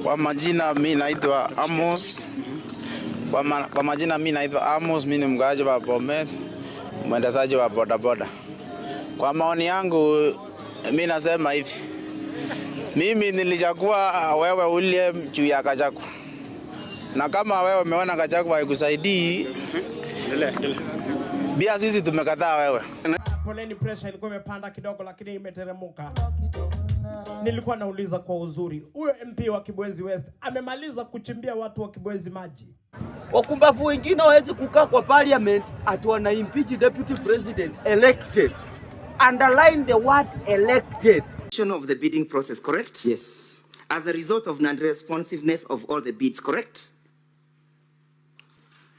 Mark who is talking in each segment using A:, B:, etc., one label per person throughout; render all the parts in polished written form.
A: Kwa majina mimi naitwa Amos. Kwa majina mimi naitwa Amos, mimi ni mkaaji wa Bomet, mwendezaji wa bodaboda. Kwa maoni yangu mimi nasema hivi. Mimi nilichagua wewe William juu ya Gachagua. Na kama wewe umeona Gachagua haikusaidii, bia sisi tumekataa wewe.
B: Poleni, pressure ilikuwa imepanda kidogo lakini imeteremuka. Nilikuwa nauliza kwa uzuri, huyo MP wa Kibwezi West amemaliza kuchimbia watu wa Kibwezi maji.
C: Wakumbavu wengine hawezi kukaa kwa parliament ati wana impeach deputy president elected. Underline the word elected.
D: Of the bidding process, correct?
C: Yes.
D: As a result of non-responsiveness of all the bids, correct?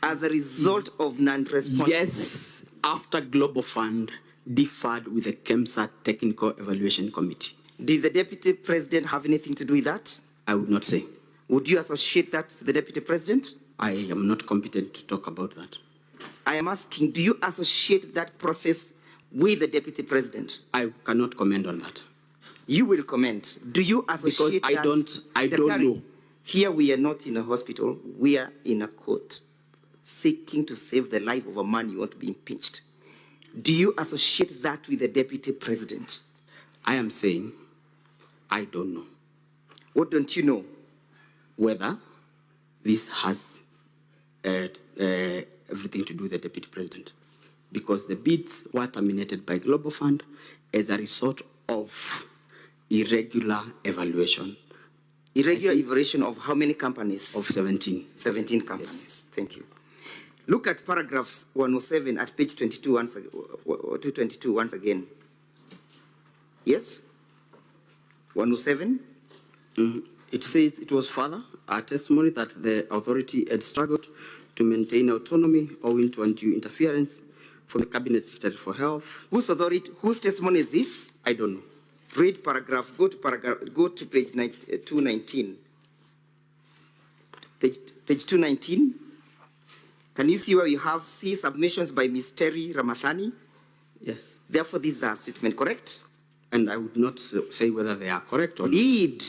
D: As a result of non-responsiveness.
E: Yes, after Global Fund differed with the KEMSA Technical Evaluation Committee.
D: Did the Deputy President have anything to do with that?
E: I would not say.
D: Would you associate that to the Deputy President?
E: I am not competent to talk about that.
D: I am asking, do you associate that process with the Deputy President?
E: I cannot comment on that.
D: You will comment. Do you associate
E: because I don't know.
D: Here we are not in a hospital. We are in a court seeking to save the life of a man you want to be impeached. Do you associate that with the Deputy President?
E: I am saying I don't know.
D: What don't you know?
E: Whether this has everything to do with the Deputy President. Because the bids were terminated by Global Fund as a result of irregular evaluation.
D: Irregular evaluation of how many companies?
E: Of 17.
D: 17 companies.
E: Yes.
D: Thank you. Look at paragraphs 107 at page 22 222 once again. Yes? 107?
E: It says it was further a testimony that the authority had struggled to maintain autonomy owing to undue interference from the Cabinet Secretary for Health.
D: Whose authority? Whose testimony is this?
E: I don't know.
D: Read paragraph. Go to page 219. Page 219. Can you see where you have C submissions by Ms. Terry Ramathani?
E: Yes.
D: Therefore, these are statement correct?
E: And I would not say whether they are correct or not.
D: Read,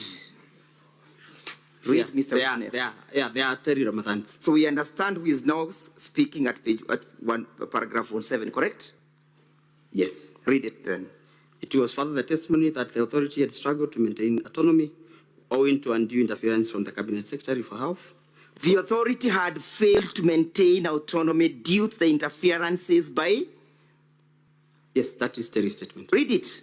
E: Yeah,
D: Mr. Witness.
E: They are Terry Ramathani.
D: So we understand who is now speaking at paragraph 17, correct?
E: Yes.
D: Read it then.
E: It was further the testimony that the authority had struggled to maintain autonomy owing to undue interference from the Cabinet Secretary for Health.
D: The authority had failed to maintain autonomy due to the interferences by?
E: Yes, that is Terry's statement.
D: Read it.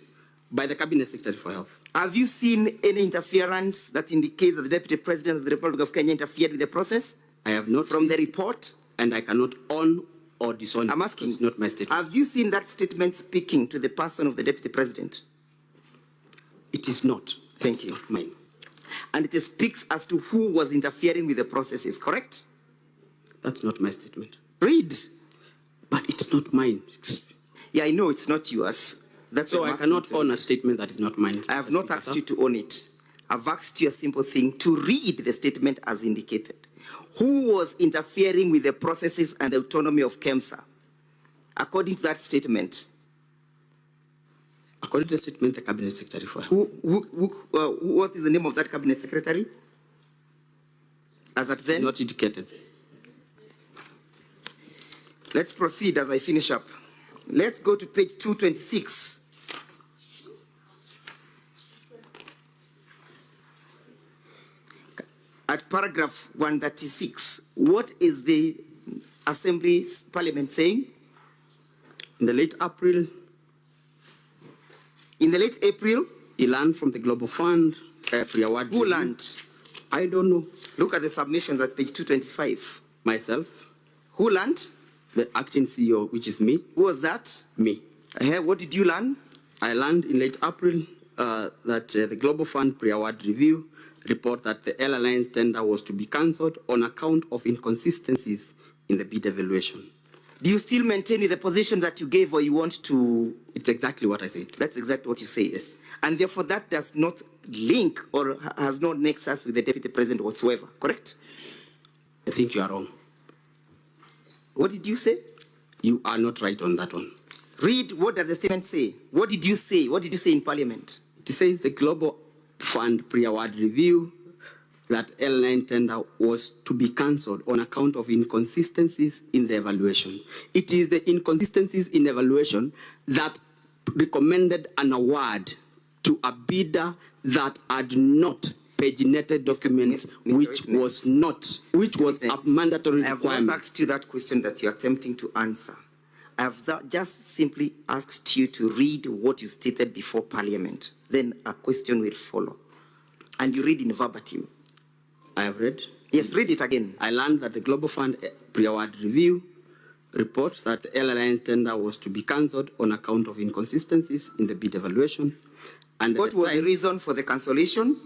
E: By the Cabinet Secretary for Health.
D: Have you seen any interference that indicates that the Deputy President of the Republic of Kenya interfered with the process?
E: I have not
D: from
E: seen,
D: the report?
E: And I cannot own or disown.
D: I'm asking.
E: It's not my statement.
D: Have you seen that statement speaking to the person of the Deputy President?
E: It is not.
D: Thank you.
E: Not mine.
D: And it speaks as to who was interfering with the processes, correct?
E: That's not my statement.
D: Read.
E: But it's not mine.
D: Yeah, I know it's not yours. That's
E: so I cannot own a statement that is not mine.
D: I have not asked you to own it. I've asked you a simple thing, to read the statement as indicated. Who was interfering with the processes and the autonomy of KEMSA? According to that statement.
E: According to the statement, the Cabinet Secretary for Health.
D: What is the name of that Cabinet Secretary? As at then?
E: Not indicated.
D: Let's proceed as I finish up. Let's go to page 226. At paragraph 136, what is the Assembly Parliament saying?
E: In the late April,
D: he
E: learned from the Global Fund pre-award.
D: Who learned?
E: I don't know.
D: Look at the submissions at page 225.
E: Myself.
D: Who learned?
E: The acting CEO, which is me.
D: Who was that?
E: Me.
D: What did you learn?
E: I learned in late April that the Global Fund pre-award review report that the Air Alliance tender was to be cancelled on account of inconsistencies in the bid evaluation.
D: Do you still maintain the position that you gave, or you want to?
E: It's exactly what I said.
D: That's exactly what you say.
E: Yes.
D: And therefore that does not link or has no nexus with the Deputy President whatsoever, correct?
E: I think you are wrong.
D: What did you say?
E: You are not right on that one.
D: Read, what does the statement say? What did you say? What did you say in Parliament?
E: It says the Global Fund pre-award review that airline tender was to be cancelled on account of inconsistencies in the evaluation. It is the inconsistencies in evaluation that recommended an award to a bidder that had not paginated documents, which was a mandatory requirement.
D: I have not asked you that question that you are attempting to answer. I have just simply asked you to read what you stated before Parliament. Then a question will follow. And you read in verbatim.
E: I have read?
D: Yes, read it again.
E: I learned that the Global Fund pre-award review report that the airline tender was to be cancelled on account of inconsistencies in the bid evaluation. And
D: what was the reason for the cancellation?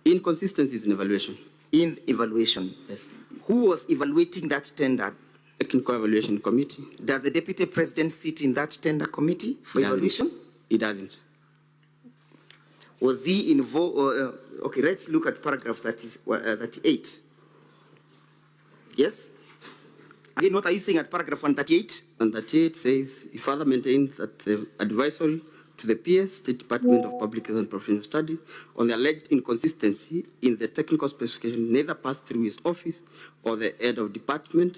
E: Inconsistencies in evaluation.
D: In evaluation?
E: Yes.
D: Who was evaluating that tender?
E: Technical Evaluation Committee.
D: Does the Deputy President sit in that tender committee for evaluation?
E: He doesn't.
D: Was he involved? Okay, let's look at paragraph 38. Yes? Again, what are you saying at paragraph 138?
E: 138 says, he further maintains that the advisory to the PS, State Department of Public Health and Professional Study, on the alleged inconsistency in the technical specification neither passed through his office or the head of department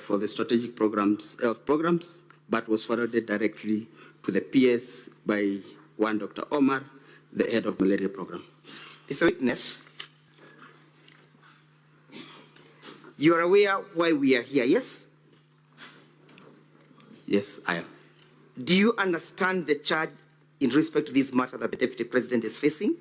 E: for the strategic health programs, but was forwarded directly to the PS by one Dr. Omar, the head of malaria program.
D: Mr. Witness, you are aware why we are here, yes?
E: Yes, I am.
D: Do you understand the charge in respect to this matter that the Deputy President is facing?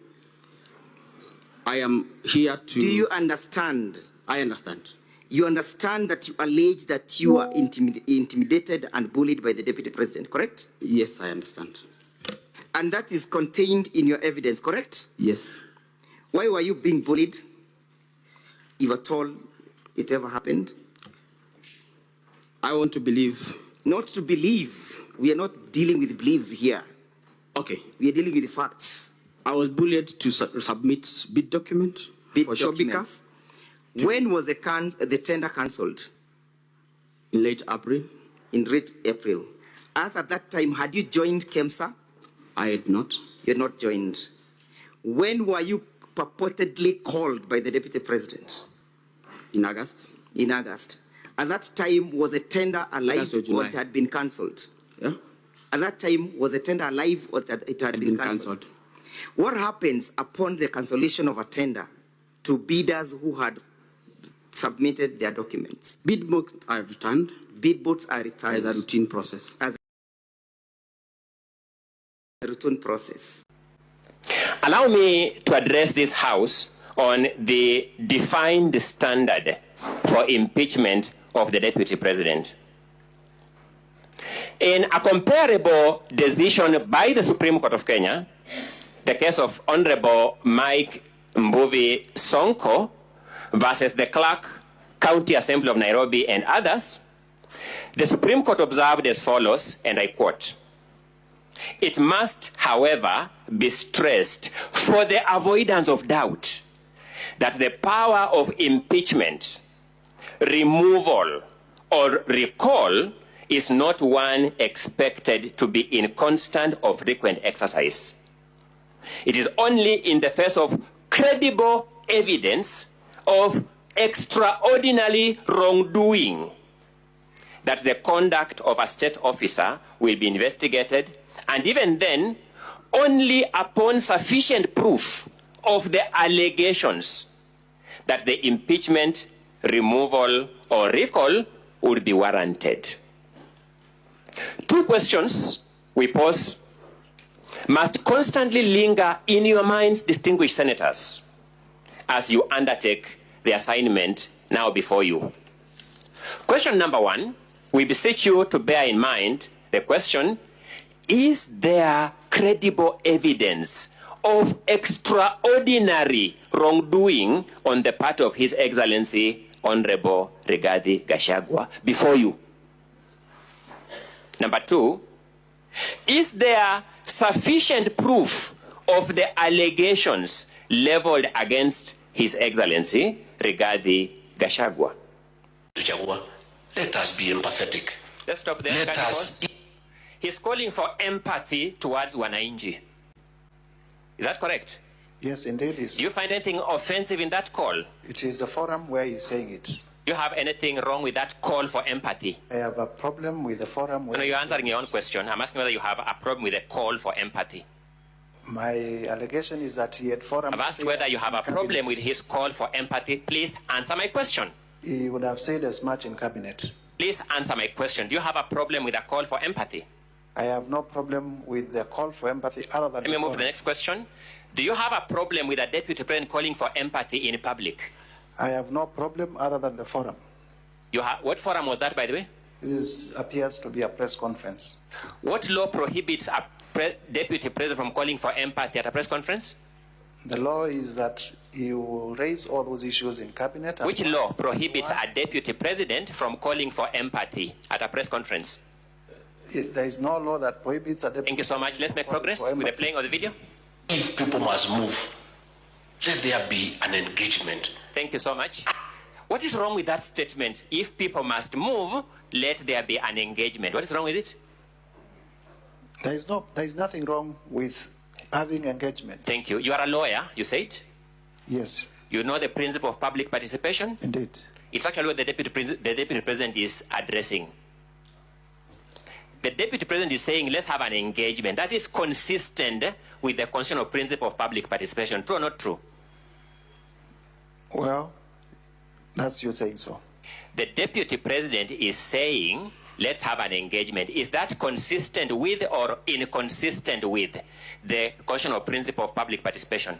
E: I am here to...
D: Do you understand?
E: I understand.
D: You understand that you allege that you are intimidated and bullied by the Deputy President, correct?
E: Yes, I understand.
D: And that is contained in your evidence, correct?
E: Yes.
D: Why were you being bullied, if at all it ever happened?
E: I want to believe...
D: Not to believe. We are not dealing with beliefs here.
E: Okay.
D: We are dealing with the facts.
E: I was bullied to submit bid document for Shobika.
D: When was the tender cancelled?
E: In late April.
D: In late April. As at that time, had you joined KEMSA?
E: I had not.
D: You had not joined. When were you purportedly called by the Deputy President?
E: In August.
D: In August. At that time, was the tender alive or it had been cancelled?
E: Yeah.
D: At that time, was the tender alive or it had been cancelled? What happens upon the cancellation of a tender to bidders who had submitted their documents?
E: Bid books are returned.
D: Bid books are returned.
E: As a routine process.
D: As a routine process.
F: Allow me to address this House on the defined standard for impeachment of the Deputy President. In a comparable decision by the Supreme Court of Kenya, the case of Honorable Mike Mbuvi Sonko versus the Clark County Assembly of Nairobi and others, the Supreme Court observed as follows, and I quote, "It must, however, be stressed for the avoidance of doubt that the power of impeachment, removal, or recall is not one expected to be in constant or frequent exercise. It is only in the face of credible evidence of extraordinary wrongdoing that the conduct of a state officer will be investigated, and even then, only upon sufficient proof of the allegations that the impeachment, removal, or recall would be warranted." Two questions we pose must constantly linger in your minds, distinguished senators, as you undertake the assignment now before you. Question number one, we beseech you to bear in mind the question, is there credible evidence of extraordinary wrongdoing on the part of His Excellency Honorable Rigathi Gachagua before you? Number two, is there sufficient proof of the allegations leveled against His Excellency Rigathi Gachagua?
G: Let us be empathetic.
F: Let's stop there.
G: Let us.
F: He's calling for empathy towards Wanainji. Is that correct?
H: Yes, indeed.
F: Do you find anything offensive in that call?
H: It is the forum where he's saying it.
F: Do you have anything wrong with that call for empathy?
H: I have a problem with the forum where...
F: No, you're answering your own question. I'm asking whether you have a problem with the call for empathy.
H: My allegation is that he had forum...
F: I've asked whether you have a problem with his call for empathy. Please answer my question.
H: He would have said as much in cabinet.
F: Please answer my question. Do you have a problem with a call for empathy?
H: I have no problem with the call for empathy other than...
F: Let me move to the next question. Do you have a problem with a deputy president calling for empathy in public?
H: I have no problem other than the forum.
F: What forum was that, by the way?
H: This appears to be a press conference.
F: What law prohibits a deputy president from calling for empathy at a press conference?
H: The law is that you raise all those issues in cabinet.
F: Which law prohibits a deputy president from calling for empathy at a press conference?
H: There is no law that prohibits a deputy...
F: Thank you so much. Let's make progress with the playing of the video.
G: If people must move, let there be an engagement.
F: Thank you so much. What is wrong with that statement? If people must move, let there be an engagement. What is wrong with it?
H: There is nothing wrong with having engagement.
F: Thank you. You are a lawyer, you said?
H: Yes.
F: You know the principle of public participation?
H: Indeed.
F: It's actually what the deputy president is addressing. The deputy president is saying, let's have an engagement. That is consistent with the constitutional principle of public participation. True or not true?
H: Well, that's you saying so.
F: The deputy president is saying, let's have an engagement. Is that consistent with or inconsistent with the constitutional principle of public participation?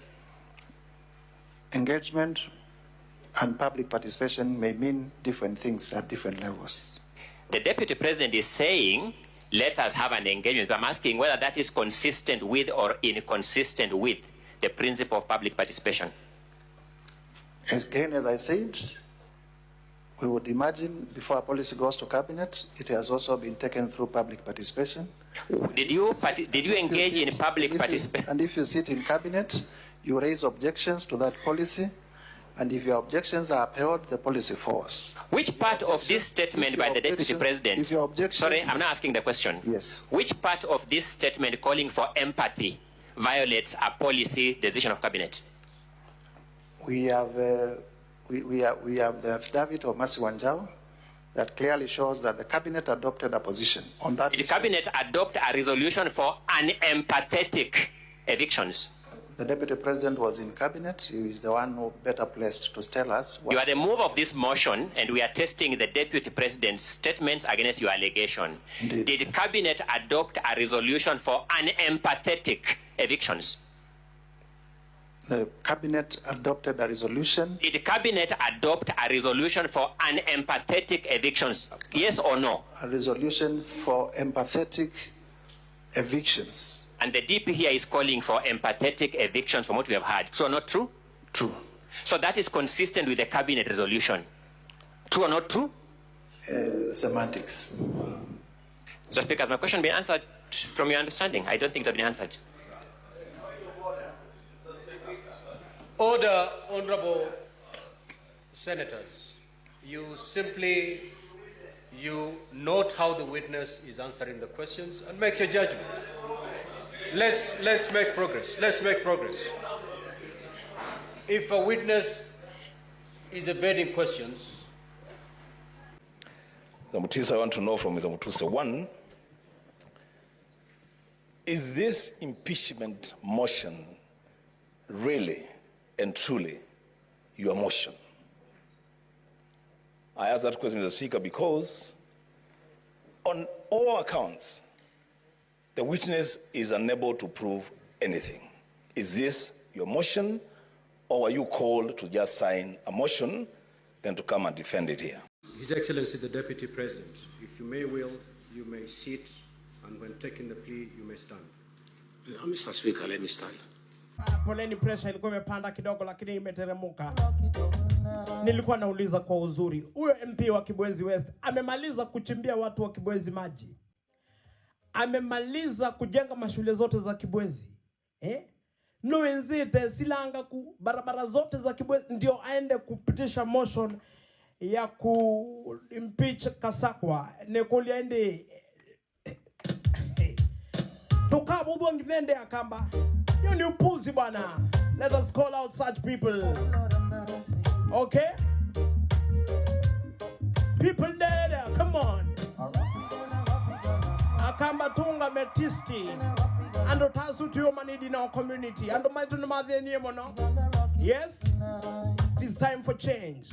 H: Engagement and public participation may mean different things at different levels.
F: The deputy president is saying, let us have an engagement. I'm asking whether that is consistent with or inconsistent with the principle of public participation.
H: Again, as I said, we would imagine before a policy goes to cabinet, it has also been taken through public participation.
F: Did you engage in public participation?
H: And if you sit in cabinet, you raise objections to that policy, and if your objections are upheld, the policy falls.
F: Which part of this statement by the deputy president?
H: If your objections,
F: sorry, I'm not asking the question.
H: Yes.
F: Which part of this statement calling for empathy violates a policy decision of cabinet?
H: We have the affidavit of Mercy Wanjau that clearly shows that the cabinet adopted a position on that.
F: Did the cabinet adopt a resolution for unempathetic evictions?
H: The deputy president was in cabinet. He is the one who better placed to tell us.
F: You are the move of this motion, and we are testing the deputy president's statements against your allegation.
H: Indeed.
F: Did cabinet adopt a resolution for unempathetic evictions?
H: The cabinet adopted a resolution.
F: Did the cabinet adopt a resolution for unempathetic evictions? Yes or no?
H: A resolution for empathetic evictions.
F: And the DP here is calling for empathetic evictions from what we have heard. True or not true?
H: True.
F: So that is consistent with the cabinet resolution. True or not true?
H: Semantics.
F: So Speaker, has my question been answered from your understanding? I don't think it's been answered.
I: Order, honorable senators. You note how the witness is answering the questions and make your judgment. Let's make progress. Let's make progress. If a witness is evading questions.
J: Mr. Mutisa, I want to know from Mr. Mutisa, one, is this impeachment motion really and truly your motion? I ask that question, Mr. Speaker, because on all accounts, the witness is unable to prove anything. Is this your motion, or are you called to just sign a motion, then to come and defend it here?
I: His Excellency the Deputy President, if you may will, you may sit, and when taking the plea, you may stand.
G: Mr. Speaker, let me stand.
B: Poleni, pressure ilikuwa imepanda kidogo lakini imeteremuka. Nilikuwa nauliza kwa uzuri. Huyo MP wa Kibwezi West amemaliza kuchimbia watu wa Kibwezi maji. Amemaliza kujenga mashule zote za Kibwezi. No enzite silanga ku barabara zote za Kibwezi ndio aende kupitisha motion ya ku impeach Kasakwa. Nekoli aende tukabudwa ngimende akamba. Yo ni upuzi bwana. Let us call out such people. Okay? People there, come on. Akamba tunga metisti. Ando tasu to humanity in our community. Ando maitunu madheni mono. Yes? It's time for change.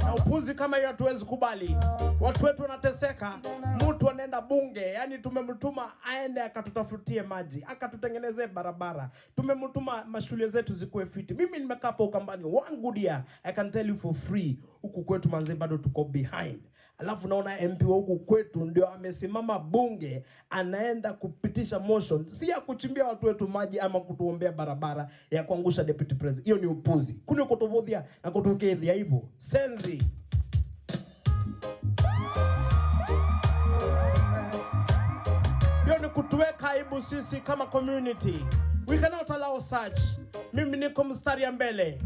B: Na upuzi kama hiyo hatuwezi kubali. Watu wetu wanateseka, mtu anaenda bunge, yani tumemtuma aende akatutafutie maji, akatutengenezee barabara. Tumemtuma mashule zetu zikuwe fiti. Mimi nimekaa hapo Ukambani, one good year, I can tell you for free, huku kwetu manze bado tuko behind. Alafu naona MP wa huku kwetu ndio amesimama bunge, anaenda kupitisha motion, si ya kuchimbia watu wetu maji ama kutuombea barabara, ya kuangusha deputy president. Hiyo ni upuzi. Kuni kutovodhia na kutokedhia hivyo. Senzi. Hiyo ni kutuweka aibu sisi kama community. We cannot allow such. Mimi niko mstari ya mbele.